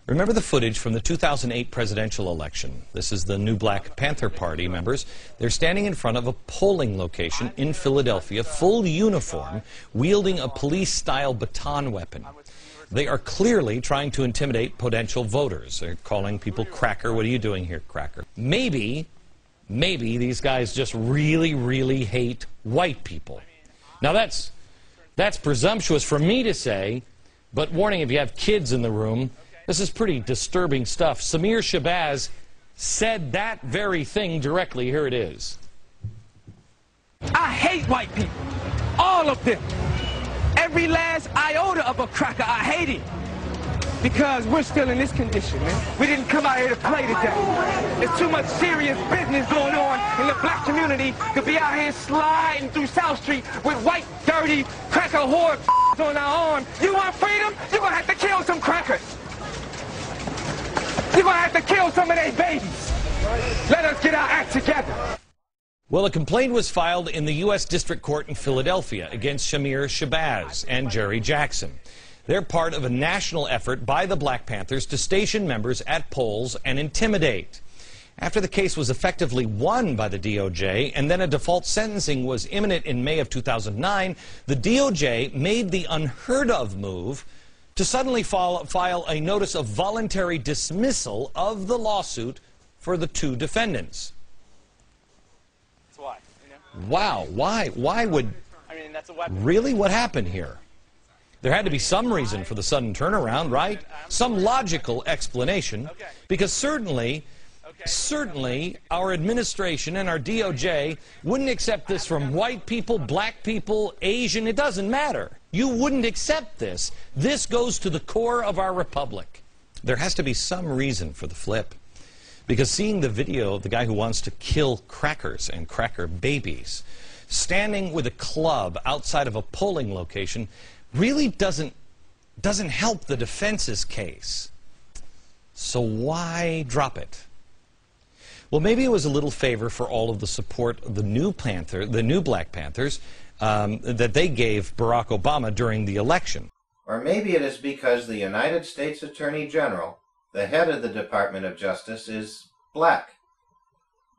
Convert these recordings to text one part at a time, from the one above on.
Remember the footage from the 2008 presidential election. This is the new Black Panther Party members. They're standing in front of a polling location in Philadelphia, full uniform, wielding a police-style baton weapon. They are clearly trying to intimidate potential voters. They're calling people cracker. What are you doing here, cracker? Maybe these guys just really, really hate white people. Now that's presumptuous for me to say, but warning if you have kids in the room, this is pretty disturbing stuff. Samir Shabazz said that very thing directly. Here it is. I hate white people. All of them. Every last iota of a cracker, I hate it. Because we're still in this condition, man. We didn't come out here to play today. There's too much serious business going on in the black community to be out here sliding through South Street with white, dirty, cracker whore on our arm. You want freedom? You're going to have to kill some crackers. You're going to have to kill some of their babies. Let us get our act together. Well, a complaint was filed in the U.S. District Court in Philadelphia against Samir Shabazz and Jerry Jackson. They're part of a national effort by the Black Panthers to station members at polls and intimidate. After the case was effectively won by the DOJ and then a default sentencing was imminent in May of 2009, the DOJ made the unheard of move to suddenly file a notice of voluntary dismissal of the lawsuit for the two defendants. That's why. You know? Wow, why would... I mean, that's a weapon. Really, what happened here? There had to be some reason for the sudden turnaround, right? Some logical explanation, because certainly our administration and our DOJ wouldn't accept this from white people, black people, Asian, it doesn't matter. You wouldn't accept this. This goes to the core of our republic. There has to be some reason for the flip, because seeing the video of the guy who wants to kill crackers and cracker babies standing with a club outside of a polling location really doesn't help the defense's case. So why drop it? Well, maybe it was a little favor for all of the support of the new Black Panthers that they gave Barack Obama during the election. Or maybe it is because the United States Attorney General, the head of the Department of Justice, is black.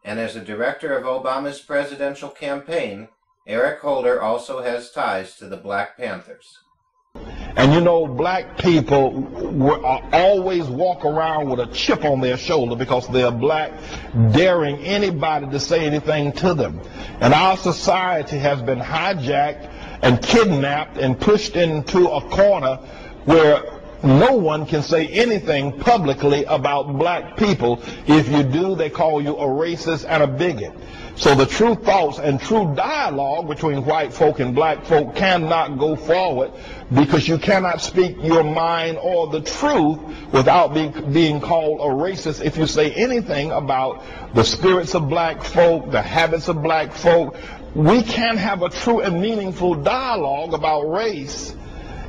And as a director of Obama's presidential campaign, Eric Holder also has ties to the Black Panthers. And you know, black people always walk around with a chip on their shoulder because they're black, daring anybody to say anything to them. And our society has been hijacked and kidnapped and pushed into a corner where no one can say anything publicly about black people. If you do, they call you a racist and a bigot. So the true thoughts and true dialogue between white folk and black folk cannot go forward, because you cannot speak your mind or the truth without being called a racist if you say anything about the spirits of black folk, the habits of black folk. We can't have a true and meaningful dialogue about race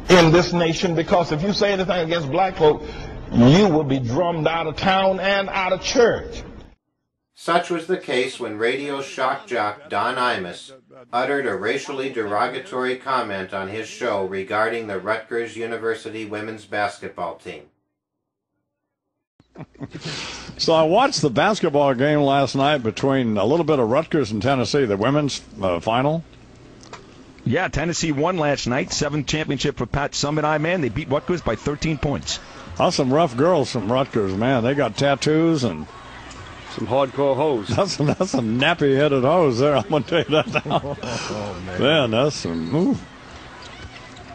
in this nation, because if you say anything against black folk, you will be drummed out of town and out of church. Such was the case when radio shock jock Don Imus uttered a racially derogatory comment on his show regarding the Rutgers University women's basketball team. So I watched the basketball game last night between a little bit of Rutgers and Tennessee, the women's final. Yeah, Tennessee won last night. 7th championship for Pat Summitt, man. They beat Rutgers by 13 points. That's some rough girls from Rutgers, man. They got tattoos and some hardcore hoes. That's some nappy-headed hoes there, I'm going to tell you that now. Man, that's some... Ooh.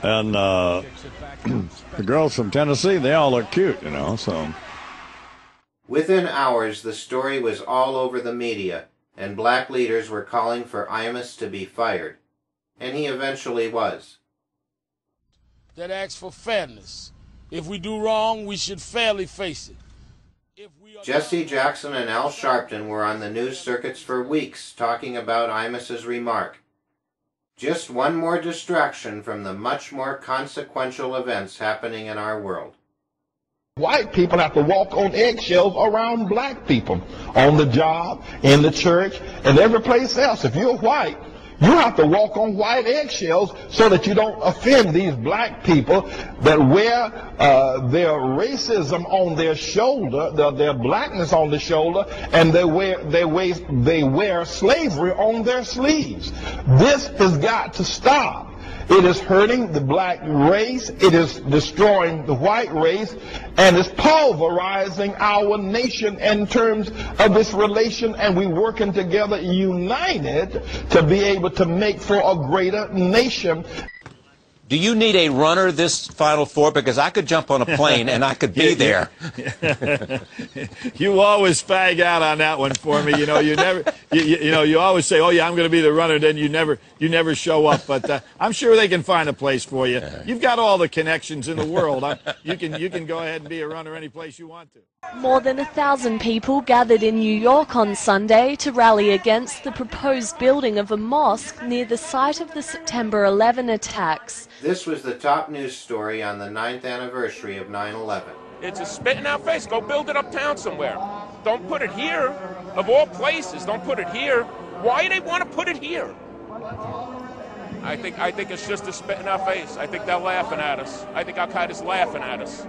And the girls from Tennessee, they all look cute, you know, so... Within hours, the story was all over the media, and black leaders were calling for Imus to be fired. And he eventually was. That asks for fairness. If we do wrong, we should fairly face it. Jesse Jackson and Al Sharpton were on the news circuits for weeks talking about Imus's remark. Just one more distraction from the much more consequential events happening in our world. White people have to walk on eggshells around black people, on the job, in the church, and every place else. If you're white, You have to walk on white eggshells so that you don't offend these black people that wear their racism on their shoulder, their blackness on the shoulder, and they wear slavery on their sleeves. This has got to stop. It is hurting the black race, it is destroying the white race, and it's pulverizing our nation in terms of this relation, and we're working together united to be able to make for a greater nation. Do you need a runner this Final Four? Because I could jump on a plane and I could be there. You always fag out on that one for me. You know, you always say, "Oh yeah, I'm going to be the runner." Then you never show up. But I'm sure they can find a place for you. You've got all the connections in the world. You can go ahead and be a runner any place you want to. More than 1,000 people gathered in New York on Sunday to rally against the proposed building of a mosque near the site of the September 11 attacks. This was the top news story on the 9th anniversary of 9/11. It's a spit in our face. Go build it uptown somewhere. Don't put it here. Of all places, don't put it here. Why do they want to put it here? I think it's just a spit in our face. I think they're laughing at us. I think Al-Qaeda's laughing at us.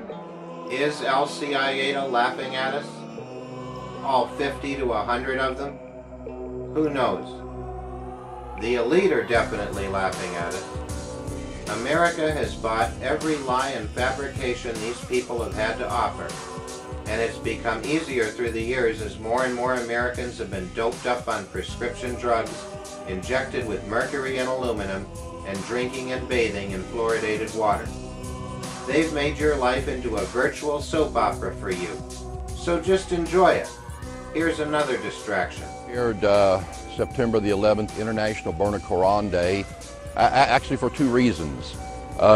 Is Al-Qaeda laughing at us? All 50 to 100 of them? Who knows? The elite are definitely laughing at us. America has bought every lie and fabrication these people have had to offer, and it's become easier through the years as more and more Americans have been doped up on prescription drugs, injected with mercury and aluminum, and drinking and bathing in fluoridated water. They've made your life into a virtual soap opera for you, so just enjoy it. Here's another distraction. Here, September the 11th, International Burn a Quran Day, actually for two reasons.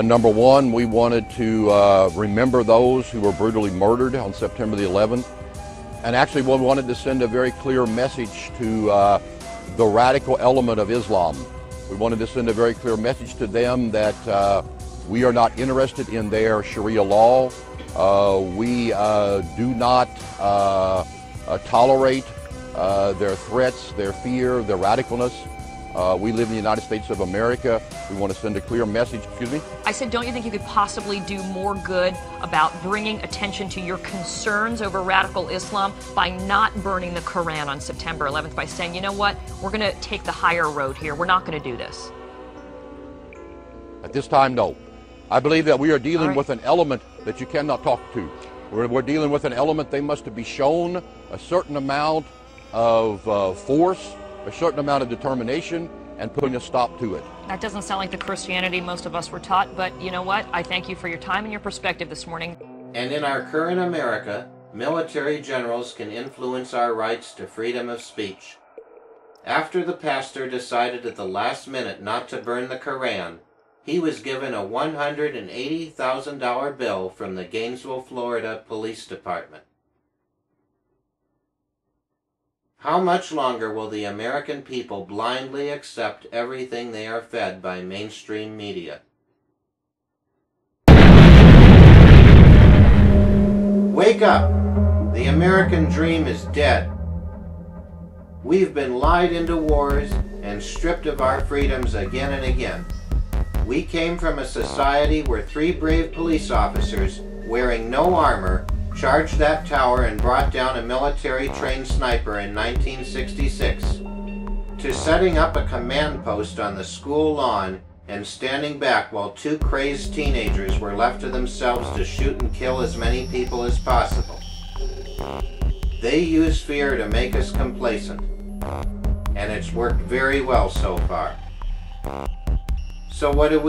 Number one, we wanted to remember those who were brutally murdered on September the 11th. And actually, we wanted to send a very clear message to the radical element of Islam. We wanted to send a very clear message to them that we are not interested in their Sharia law. We do not tolerate their threats, their fear, their radicalness. We live in the United States of America. We want to send a clear message. Excuse me? I said, don't you think you could possibly do more good about bringing attention to your concerns over radical Islam by not burning the Quran on September 11th, by saying, you know what, we're going to take the higher road here. We're not going to do this. At this time, no. I believe that we are dealing with an element that you cannot talk to. We're dealing with an element they must be shown a certain amount of force, a certain amount of determination, and putting a stop to it. That doesn't sound like the Christianity most of us were taught, but you know what? I thank you for your time and your perspective this morning. And in our current America, military generals can influence our rights to freedom of speech. After the pastor decided at the last minute not to burn the Quran, he was given a $180,000 bill from the Gainesville, Florida Police Department. How much longer will the American people blindly accept everything they are fed by mainstream media? Wake up! The American dream is dead. We've been lied into wars and stripped of our freedoms again and again. We came from a society where 3 brave police officers, wearing no armor, charged that tower and brought down a military-trained sniper in 1966, to setting up a command post on the school lawn and standing back while 2 crazed teenagers were left to themselves to shoot and kill as many people as possible. They use fear to make us complacent, and it's worked very well so far. So what do?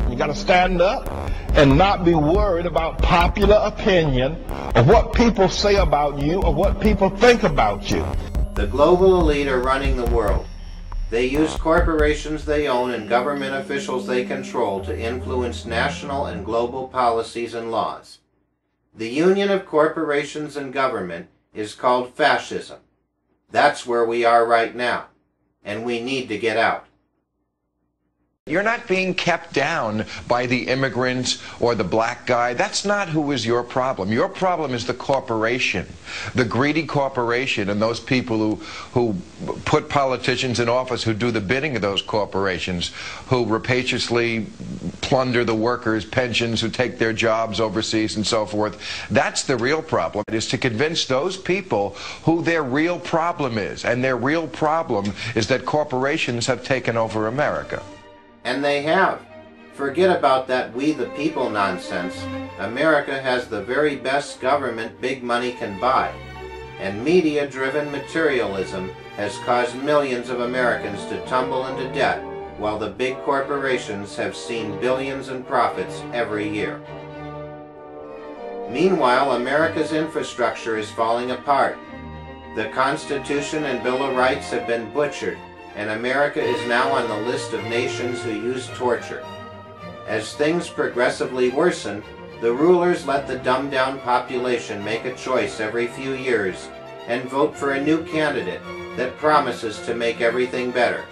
You got to stand up and not be worried about popular opinion or what people say about you or what people think about you. The global elite are running the world. They use corporations they own and government officials they control to influence national and global policies and laws. The union of corporations and government is called fascism. That's where we are right now, and we need to get out. You're not being kept down by the immigrants or the black guy. That's not who is your problem. Your problem is the corporation, the greedy corporation, and those people who put politicians in office who do the bidding of those corporations, who rapaciously plunder the workers' pensions, who take their jobs overseas and so forth. That's the real problem, is to convince those people who their real problem is. And their real problem is that corporations have taken over America. And they have. Forget about that we the people nonsense. America has the very best government big money can buy. And media-driven materialism has caused millions of Americans to tumble into debt, while the big corporations have seen billions in profits every year. Meanwhile, America's infrastructure is falling apart. The Constitution and Bill of Rights have been butchered, and America is now on the list of nations who use torture. As things progressively worsen, the rulers let the dumbed-down population make a choice every few years and vote for a new candidate that promises to make everything better.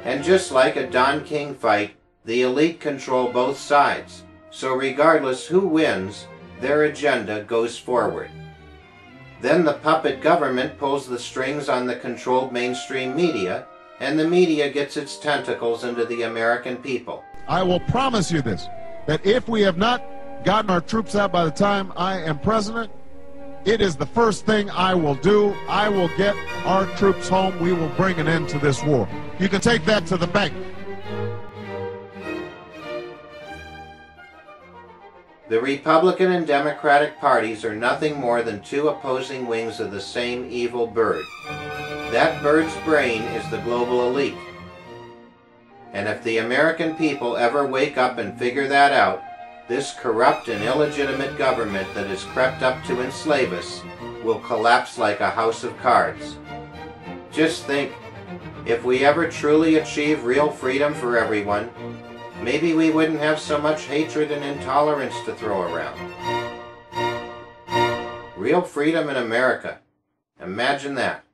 And just like a Don King fight, the elite control both sides, so regardless who wins, their agenda goes forward. Then the puppet government pulls the strings on the controlled mainstream media, and the media gets its tentacles into the American people. I will promise you this, that if we have not gotten our troops out by the time I am president, it is the first thing I will do. I will get our troops home. We will bring an end to this war. You can take that to the bank. The Republican and Democratic parties are nothing more than two opposing wings of the same evil bird. That bird's brain is the global elite. And if the American people ever wake up and figure that out, this corrupt and illegitimate government that has crept up to enslave us will collapse like a house of cards. Just think, if we ever truly achieve real freedom for everyone, maybe we wouldn't have so much hatred and intolerance to throw around. Real freedom in America. Imagine that.